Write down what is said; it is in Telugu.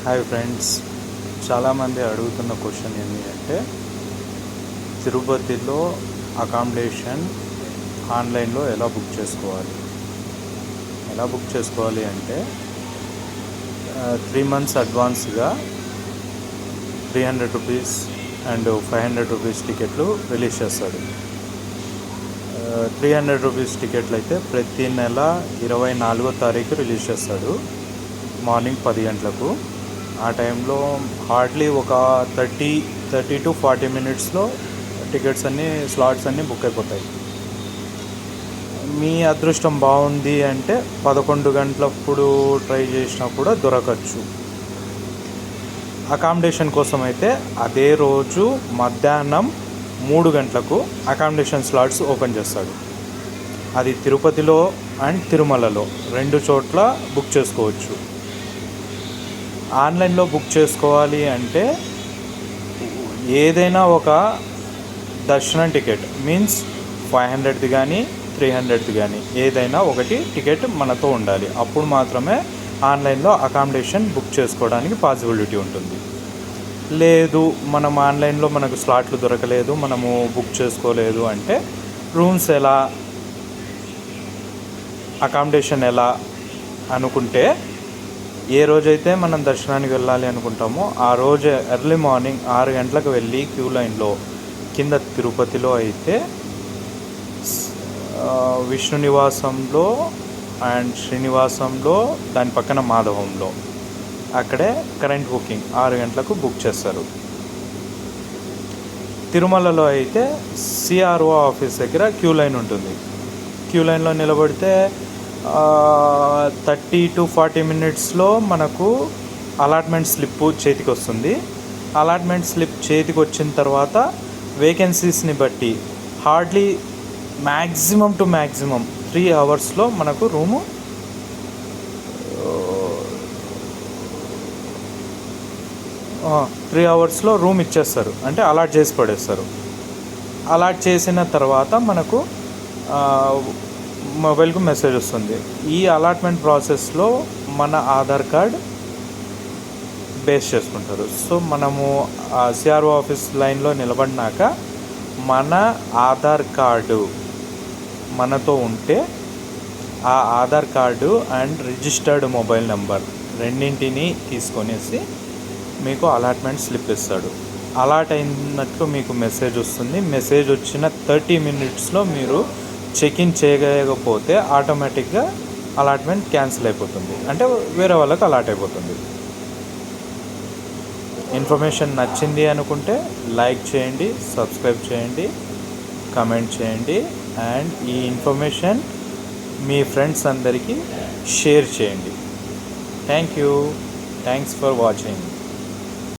హాయ్ ఫ్రెండ్స్, చాలామంది అడుగుతున్న క్వశ్చన్ ఏంటి అంటే తిరుపతిలో అకామిడేషన్ ఆన్లైన్లో ఎలా బుక్ చేసుకోవాలి అంటే 3 months అడ్వాన్స్గా 300 రూపీస్ అండ్ 500 రూపీస్ టికెట్లు రిలీజ్ చేస్తాడు. 300 రూపీస్ టికెట్లు అయితే ప్రతి నెల 24వ తారీఖు రిలీజ్ చేస్తాడు మార్నింగ్ 10 గంటలకు. ఆ టైంలో హార్డ్లీ ఒక 30 to 40 minutesలో టికెట్స్ అన్నీ స్లాట్స్ అన్నీ బుక్ అయిపోతాయి. మీ అదృష్టం బాగుంది అంటే 11 గంటలప్పుడు ట్రై చేసినా కూడా దొరకచ్చు. అకామిడేషన్ కోసం అయితే అదే రోజు మధ్యాహ్నం 3 గంటలకు అకామిడేషన్ స్లాట్స్ ఓపెన్ చేస్తాడు. అది తిరుపతిలో అండ్ తిరుమలలో 2 చోట్ల బుక్ చేసుకోవచ్చు. ఆన్లైన్లో బుక్ చేసుకోవాలి అంటే ఏదైనా ఒక దర్శనం టికెట్ మీన్స్ 500ది కానీ 300ది కానీ ఏదైనా ఒకటి టికెట్ మనతో ఉండాలి. అప్పుడు మాత్రమే ఆన్లైన్లో అకామిడేషన్ బుక్ చేసుకోవడానికి పాసిబిలిటీ ఉంటుంది. లేదు మనం ఆన్లైన్లో మనకు స్లాట్లు దొరకలేదు, మనము బుక్ చేసుకోలేదు అంటే రూమ్స్ ఎలా, అకామిడేషన్ ఎలా అనుకుంటే ఏ రోజైతే మనం దర్శనానికి వెళ్ళాలి అనుకుంటామో ఆ రోజు ఎర్లీ మార్నింగ్ 6 గంటలకు వెళ్ళి క్యూ లైన్లో కింద తిరుపతిలో అయితే విష్ణు నివాసంలో అండ్ శ్రీనివాసంలో దాని పక్కన మాధవంలో అక్కడే కరెంట్ బుకింగ్ 6 గంటలకు బుక్ చేస్తారు. తిరుమలలో అయితే సిఆర్ఓ ఆఫీస్ దగ్గర క్యూ లైన్ ఉంటుంది. క్యూ లైన్లో నిలబడితే 30 to 40 minutesలో మనకు అలాట్మెంట్ స్లిప్ చేతికి వస్తుంది. అలాట్మెంట్ స్లిప్ చేతికి వచ్చిన తర్వాత వేకెన్సీస్ని బట్టి హార్డ్లీ మ్యాక్సిమం 3 అవర్స్లో మనకు రూము 3 అవర్స్లో రూమ్ ఇచ్చేస్తారు, అంటే అలాట్ చేసి పడేస్తారు. అలాట్ చేసిన తర్వాత మనకు మొబైల్కు మెసేజ్ వస్తుంది. ఈ అలాట్మెంట్ ప్రాసెస్లో మన ఆధార్ కార్డ్ బేస్ చేసుకుంటారు. సో మనము సిఆర్ఓ ఆఫీస్ లైన్లో నిలబడినాక మన ఆధార్ కార్డు మనతో ఉంటే ఆ Aadhaar card and registered mobile number రెండింటిని తీసుకొనేసి మీకు అలాట్మెంట్ స్లిప్ ఇస్తాడు. అలాట్ అయినట్లు మీకు మెసేజ్ వస్తుంది. మెసేజ్ వచ్చిన 30 minutesలో మీరు చెక్ఇన్ చేయకపోతే ఆటోమేటిక్గా అలాట్మెంట్ క్యాన్సిల్ అయిపోతుంది, అంటే వేరే వాళ్ళకి అలాట్ అయిపోతుంది. ఇన్ఫర్మేషన్ నచ్చింది అనుకుంటే లైక్ చేయండి, సబ్స్క్రైబ్ చేయండి, కమెంట్ చేయండి అండ్ ఈ ఇన్ఫర్మేషన్ మీ ఫ్రెండ్స్ అందరికీ షేర్ చేయండి. Thanks for watching.